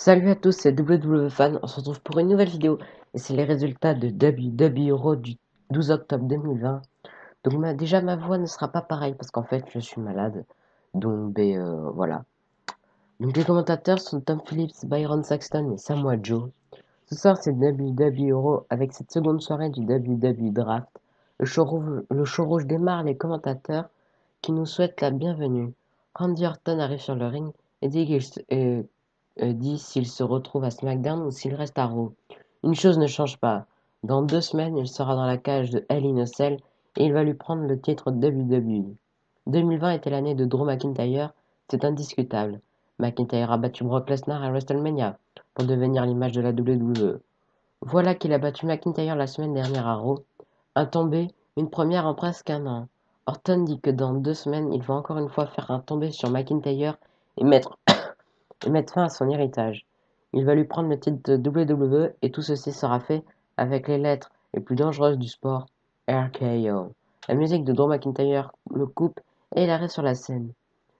Salut à tous, c'est WWFan, on se retrouve pour une nouvelle vidéo et c'est les résultats de WWE Euro du 12 octobre 2020. Donc déjà ma voix ne sera pas pareille parce qu'en fait je suis malade, donc voilà. Donc les commentateurs sont Tom Phillips, Byron Saxton et Samoa Joe. Ce soir c'est WWE Euro avec cette seconde soirée du WWE Draft. Le show rouge démarre, les commentateurs qui nous souhaitent la bienvenue. Randy Orton arrive sur le ring et dit s'il se retrouve à SmackDown ou s'il reste à Raw. Une chose ne change pas. Dans 2 semaines, il sera dans la cage de Hell in a Cell et il va lui prendre le titre de WWE. 2020 était l'année de Drew McIntyre, c'est indiscutable. McIntyre a battu Brock Lesnar à WrestleMania pour devenir l'image de la WWE. Voilà qu'il a battu McIntyre la semaine dernière à Raw. Un tombé, une première en presque un an. Orton dit que dans 2 semaines, il va encore une fois faire un tombé sur McIntyre et mettre fin à son héritage. Il va lui prendre le titre de WWE et tout ceci sera fait avec les lettres les plus dangereuses du sport, RKO. La musique de Drew McIntyre le coupe et il arrête sur la scène.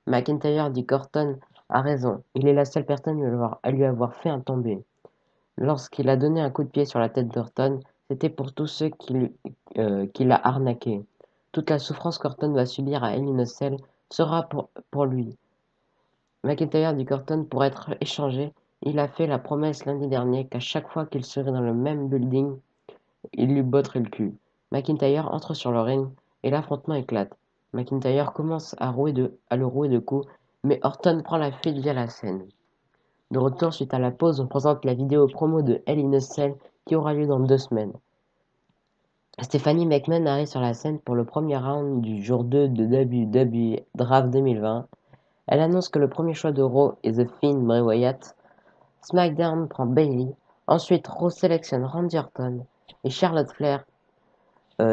McIntyre dit qu'Orton a raison, il est la seule personne à lui avoir fait un tombé. Lorsqu'il a donné un coup de pied sur la tête d'Orton, c'était pour tous ceux qui l'a arnaqué. Toute la souffrance qu'Orton va subir à Hell in a Cell sera pour lui. McIntyre dit qu'Orton pourrait être échangé. Il a fait la promesse lundi dernier qu'à chaque fois qu'il serait dans le même building, il lui botterait le cul. McIntyre entre sur le ring et l'affrontement éclate. McIntyre commence à le rouer de coups, mais Orton prend la fuite via la scène. De retour suite à la pause, on présente la vidéo promo de Hell in a Cell qui aura lieu dans 2 semaines. Stephanie McMahon arrive sur la scène pour le premier round du jour 2 de WWE Draft 2020. Elle annonce que le premier choix de Raw est The Fiend Bray Wyatt. SmackDown prend Bayley. Ensuite, Raw sélectionne Randy Orton et Charlotte Flair.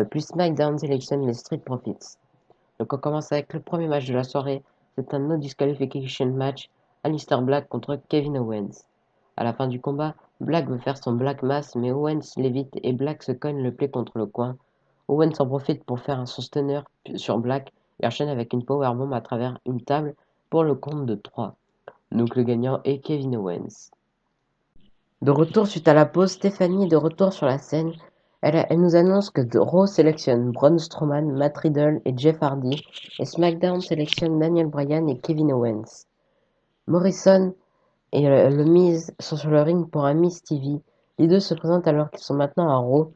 Puis SmackDown sélectionne les Street Profits. Donc on commence avec le premier match de la soirée. C'est un no disqualification match. Aleister Black contre Kevin Owens. À la fin du combat, Black veut faire son Black Mass, mais Owens l'évite et Black se cogne le pied contre le coin. Owens en profite pour faire son stunner sur Black et enchaîne avec une powerbomb à travers une table pour le compte de 3. Donc le gagnant est Kevin Owens. De retour suite à la pause, Stephanie est de retour sur la scène. Elle nous annonce que Raw sélectionne Braun Strowman, Matt Riddle et Jeff Hardy, et SmackDown sélectionne Daniel Bryan et Kevin Owens. Morrison et le Miz sont sur le ring pour un Miz TV. Les deux se présentent alors qu'ils sont maintenant à Raw.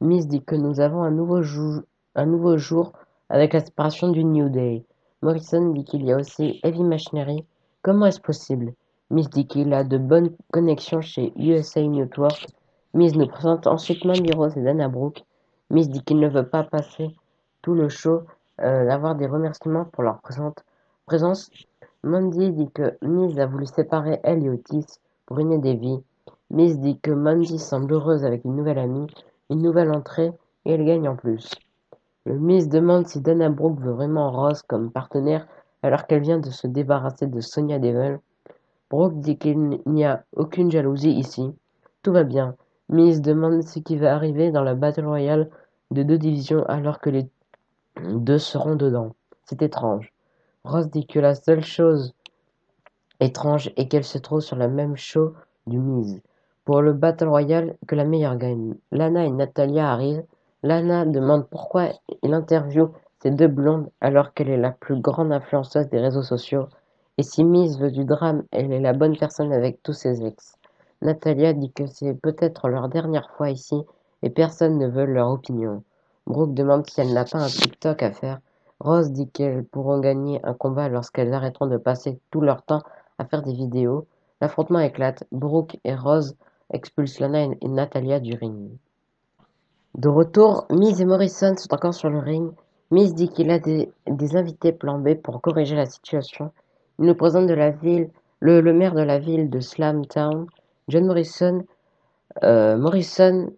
Miz dit que nous avons un nouveau jour avec la séparation du New Day. Morrison dit qu'il y a aussi Heavy Machinery. Comment est-ce possible? Miz dit qu'il a de bonnes connexions chez USA Network. Miz nous présente ensuite Mandy Rose et Dana Brooke. Miz dit qu'il ne veut pas passer tout le show d'avoir des remerciements pour leur présence. Mandy dit que Miz a voulu séparer elle et Otis pour ruiner des vies. Miz dit que Mandy semble heureuse avec une nouvelle amie, une nouvelle entrée et elle gagne en plus. Le Miz demande si Dana Brooke veut vraiment Rose comme partenaire alors qu'elle vient de se débarrasser de Sonya Deville. Brooke dit qu'il n'y a aucune jalousie ici. Tout va bien. Miz demande ce qui va arriver dans la Battle Royale de 2 divisions alors que les deux seront dedans. C'est étrange. Rose dit que la seule chose étrange est qu'elle se trouve sur la même show du Miz. Pour le Battle Royale, que la meilleure gagne. Lana et Natalia arrivent. Lana demande pourquoi il interviewe ces deux blondes alors qu'elle est la plus grande influenceuse des réseaux sociaux. Et si Miz veut du drame, elle est la bonne personne avec tous ses ex. Natalia dit que c'est peut-être leur dernière fois ici et personne ne veut leur opinion. Brooke demande si elle n'a pas un TikTok à faire. Rose dit qu'elles pourront gagner un combat lorsqu'elles arrêteront de passer tout leur temps à faire des vidéos. L'affrontement éclate. Brooke et Rose expulsent Lana et Natalia du ring. De retour, Miz et Morrison sont encore sur le ring. Miz dit qu'il a des invités plan B pour corriger la situation. Il nous présente le maire de la ville de Slamtown, John Morrison. Morrison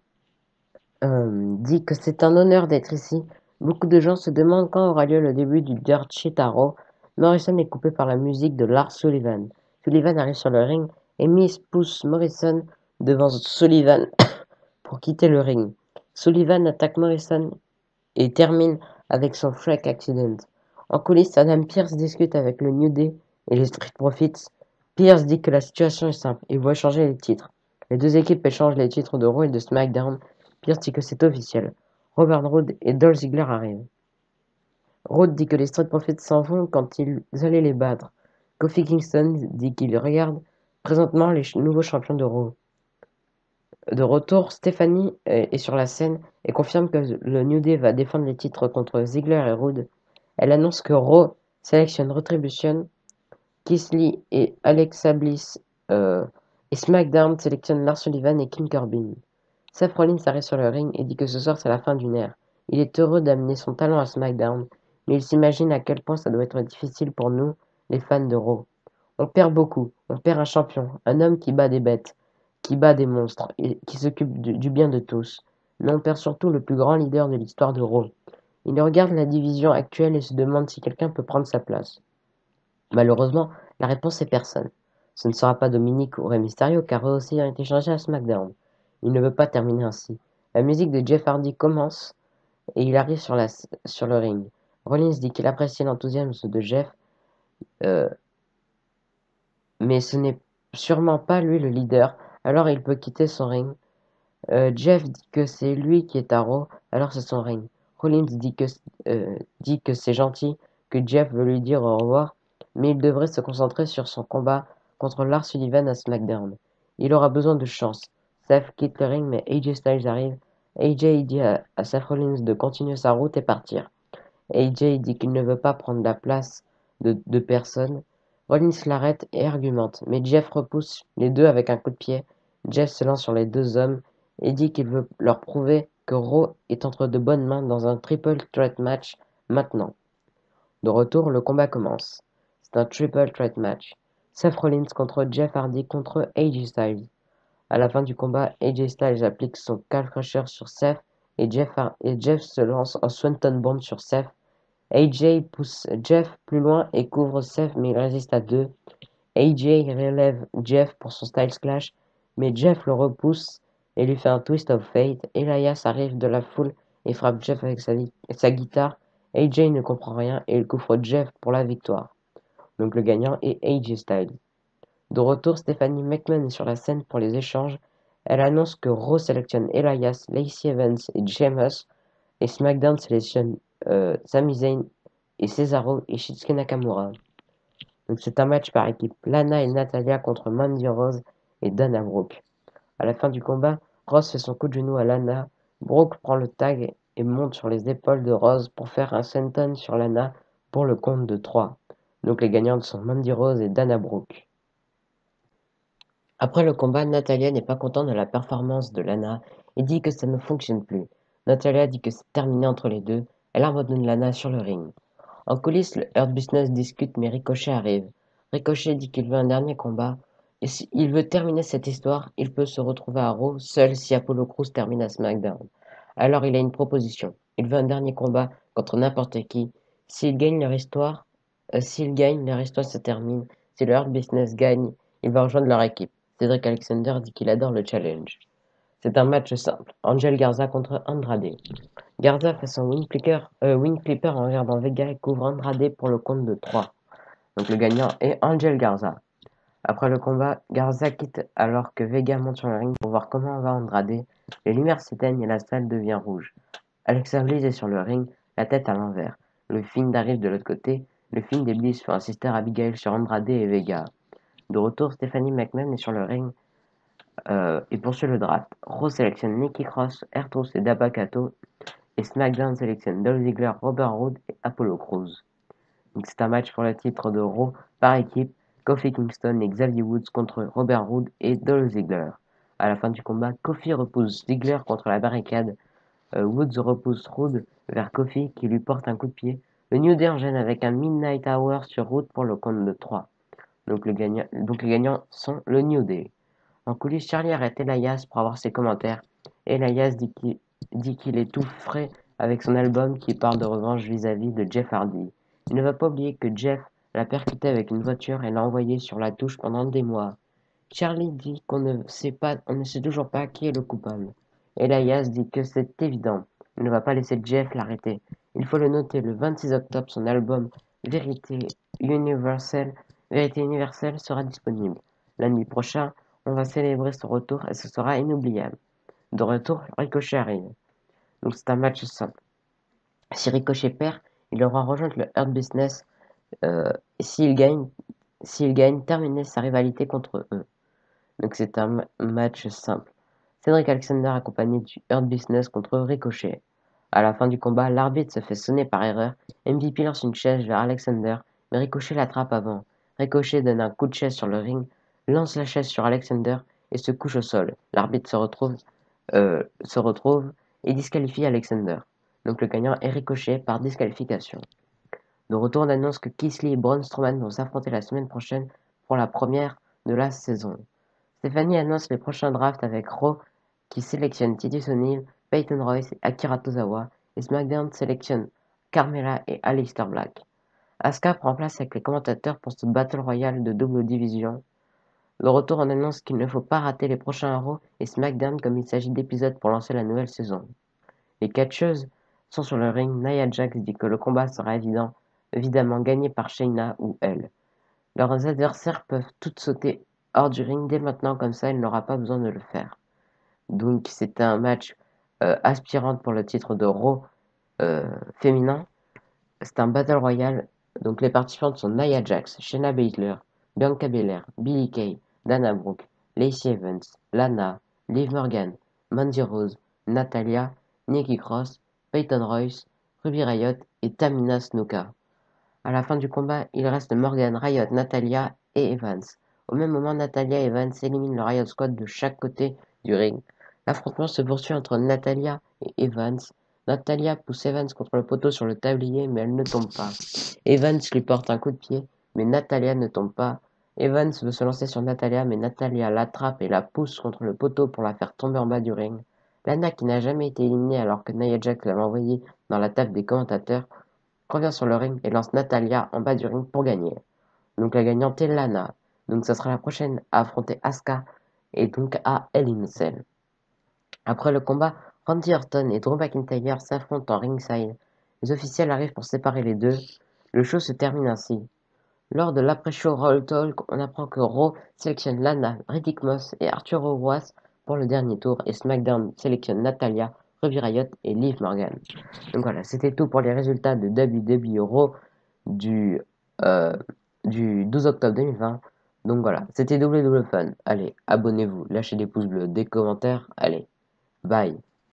dit que c'est un honneur d'être ici. Beaucoup de gens se demandent quand aura lieu le début du Dirt Shit à Raw. Morrison est coupé par la musique de Lars Sullivan. Sullivan arrive sur le ring et Miz pousse Morrison devant Sullivan pour quitter le ring. Sullivan attaque Morrison et termine avec son Freak Accident. En coulisses, Adam Pearce discute avec le New Day et les Street Profits. Pierce dit que la situation est simple, il veut changer les titres. Les deux équipes échangent les titres de Raw et de SmackDown. Pierce dit que c'est officiel. Robert Roode et Dolph Ziggler arrivent. Roode dit que les Street Profits s'en vont quand ils allaient les battre. Kofi Kingston dit qu'il regarde présentement les nouveaux champions de Raw. De retour, Stephanie est sur la scène et confirme que le New Day va défendre les titres contre Ziggler et Roode. Elle annonce que Raw sélectionne Retribution, Keith Lee et Alexa Bliss et SmackDown sélectionne Lars Sullivan et King Corbin. Seth Rollins arrive sur le ring et dit que ce soir c'est la fin d'une ère. Il est heureux d'amener son talent à SmackDown, mais il s'imagine à quel point ça doit être difficile pour nous, les fans de Raw. On perd beaucoup, on perd un champion, un homme qui bat des bêtes, qui bat des monstres, et qui s'occupe du bien de tous. Mais on perd surtout le plus grand leader de l'histoire de Raw. Il regarde la division actuelle et se demande si quelqu'un peut prendre sa place. Malheureusement, la réponse est personne. Ce ne sera pas Dominic ou Rey Mysterio car eux aussi ont été changés à SmackDown. Il ne veut pas terminer ainsi. La musique de Jeff Hardy commence et il arrive sur le ring. Rollins dit qu'il apprécie l'enthousiasme de Jeff, euh, mais ce n'est sûrement pas lui le leader, alors il peut quitter son ring. Jeff dit que c'est lui qui est à Raw, alors c'est son ring. Rollins dit que c'est gentil, que Jeff veut lui dire au revoir, mais il devrait se concentrer sur son combat contre Lars Sullivan à SmackDown. Il aura besoin de chance. Seth quitte le ring, mais AJ Styles arrive. AJ dit à Seth Rollins de continuer sa route et partir. AJ dit qu'il ne veut pas prendre la place de personne. Rollins l'arrête et argumente, mais Jeff repousse les deux avec un coup de pied. Jeff se lance sur les deux hommes et dit qu'il veut leur prouver que Raw est entre de bonnes mains dans un triple threat match maintenant. De retour, le combat commence. C'est un triple threat match. Seth Rollins contre Jeff Hardy contre AJ Styles. À la fin du combat, AJ Styles applique son calf crusher sur Seth et Jeff se lance en Swanton Bomb sur Seth. AJ pousse Jeff plus loin et couvre Seth mais il résiste à deux. AJ relève Jeff pour son Styles Clash, mais Jeff le repousse et lui fait un Twist of Fate. Elias arrive de la foule et frappe Jeff avec sa guitare. AJ ne comprend rien et il couvre Jeff pour la victoire. Donc le gagnant est AJ Styles. De retour, Stephanie McMahon est sur la scène pour les échanges. Elle annonce que Raw sélectionne Elias, Lacey Evans et Sheamus et SmackDown sélectionne Sami Zayn et Cesaro et Shinsuke Nakamura. Donc c'est un match par équipe. Lana et Natalya contre Mandy Rose et Dana Brooke. À la fin du combat, Rose fait son coup de genou à Lana. Brooke prend le tag et monte sur les épaules de Rose pour faire un senton sur Lana pour le compte de 3. Donc les gagnantes sont Mandy Rose et Dana Brooke. Après le combat, Natalya n'est pas contente de la performance de Lana et dit que ça ne fonctionne plus. Natalya dit que c'est terminé entre les deux. Elle abandonne Lana sur le ring. En coulisses, le Hurt Business discute mais Ricochet arrive. Ricochet dit qu'il veut un dernier combat. Et s'il veut terminer cette histoire, il peut se retrouver à Raw seul si Apollo Crews termine à SmackDown. Alors il a une proposition. Il veut un dernier combat contre n'importe qui. S'il gagne, leur histoire se termine. Si le Hurt Business gagne, il va rejoindre leur équipe. Cedric Alexander dit qu'il adore le challenge. C'est un match simple. Angel Garza contre Andrade. Garza fait son wing clipper en regardant Vega et couvre Andrade pour le compte de 3. Donc le gagnant est Angel Garza. Après le combat, Garza quitte alors que Vega monte sur le ring pour voir comment va Andrade. Les lumières s'éteignent et la salle devient rouge. Alexa Bliss est sur le ring, la tête à l'envers. Le Fiend arrive de l'autre côté. Le Fiend et Bliss font insister Abigail sur Andrade et Vega. De retour, Stephanie McMahon est sur le ring et poursuit le draft. Raw sélectionne Nikki Cross, Ertos et Dabakato. Et SmackDown sélectionne Dolph Ziggler, Robert Roode et Apollo Crews. Donc c'est un match pour le titre de Raw par équipe. Kofi Kingston et Xavier Woods contre Robert Roode et Dolph Ziggler. À la fin du combat, Kofi repousse Ziggler contre la barricade. Woods repousse Roode vers Kofi qui lui porte un coup de pied. Le New Day enchaîne avec un Midnight Hour sur Roode pour le compte de 3. Donc les gagnants sont le New Day. En coulisses, Charlie arrête Elias pour avoir ses commentaires. Elias dit qu'il est tout frais avec son album qui parle de revanche vis-à-vis de Jeff Hardy. Il ne va pas oublier que Jeff l'a percuté avec une voiture et l'a envoyé sur la touche pendant des mois. Charlie dit on ne sait toujours pas qui est le coupable. Elias dit que c'est évident. Il ne va pas laisser Jeff l'arrêter. Il faut le noter, le 26 octobre, son album Vérité Universelle Vérité universelle sera disponible. Lundi prochain, on va célébrer son retour et ce sera inoubliable. De retour, Ricochet arrive. Donc c'est un match simple. Si Ricochet perd, il aura rejoint le Hurt Business. Et s'il gagne, terminer sa rivalité contre eux. Donc c'est un match simple. Cédric Alexander accompagné du Hurt Business contre Ricochet. À la fin du combat, l'arbitre se fait sonner par erreur. MVP lance une chaise vers Alexander, mais Ricochet l'attrape avant. Ricochet donne un coup de chaise sur le ring, lance la chaise sur Alexander et se couche au sol. L'arbitre se retrouve et disqualifie Alexander. Donc le gagnant est Ricochet par disqualification. De retour, on annonce que Keith Lee et Braun Strowman vont s'affronter la semaine prochaine pour la première de la saison. Stephanie annonce les prochains drafts avec Raw qui sélectionne Titus O'Neil, Peyton Royce et Akira Tozawa, et SmackDown sélectionne Carmella et Aleister Black. Asuka prend place avec les commentateurs pour ce Battle Royale de double division. De retour, on annonce qu'il ne faut pas rater les prochains Raw et SmackDown comme il s'agit d'épisodes pour lancer la nouvelle saison. Les catcheuses sont sur le ring. Nia Jax dit que le combat sera évidemment gagné par Shayna ou elle. Leurs adversaires peuvent toutes sauter hors du ring dès maintenant, comme ça elle n'aura pas besoin de le faire. Donc c'est un match aspirant pour le titre de Raw féminin. C'est un Battle Royale. Donc les participantes sont Nia Jax, Shayna Baszler, Bianca Belair, Billie Kay, Dana Brooke, Lacey Evans, Lana, Liv Morgan, Mandy Rose, Natalya, Nikki Cross, Peyton Royce, Ruby Riott et Tamina Snuka. À la fin du combat, il reste Morgan, Riott, Natalya et Evans. Au même moment, Natalya et Evans éliminent le Riott Squad de chaque côté du ring. L'affrontement se poursuit entre Natalya et Evans. Natalya pousse Evans contre le poteau sur le tablier, mais elle ne tombe pas. Evans lui porte un coup de pied, mais Natalya ne tombe pas. Evans veut se lancer sur Natalya, mais Natalya l'attrape et la pousse contre le poteau pour la faire tomber en bas du ring. Lana, qui n'a jamais été éliminée alors que Nia Jax l'avait envoyée dans la table des commentateurs, revient sur le ring et lance Natalya en bas du ring pour gagner. Donc la gagnante est Lana. Donc ça sera la prochaine à affronter Asuka et donc à Hell in a Cell. Après le combat, Randy Orton et Drew McIntyre s'affrontent en ringside. Les officiels arrivent pour séparer les deux. Le show se termine ainsi. Lors de l'après-show Roll Talk, on apprend que Raw sélectionne Lana, Riddick Moss et Arthur Roas pour le dernier tour et SmackDown sélectionne Natalya, Ruby Riott et Liv Morgan. Donc voilà, c'était tout pour les résultats de WWE Raw du, euh, du 12 octobre 2020. Donc voilà, c'était double Fun. Allez, abonnez-vous, lâchez des pouces bleus, des commentaires. Allez, bye.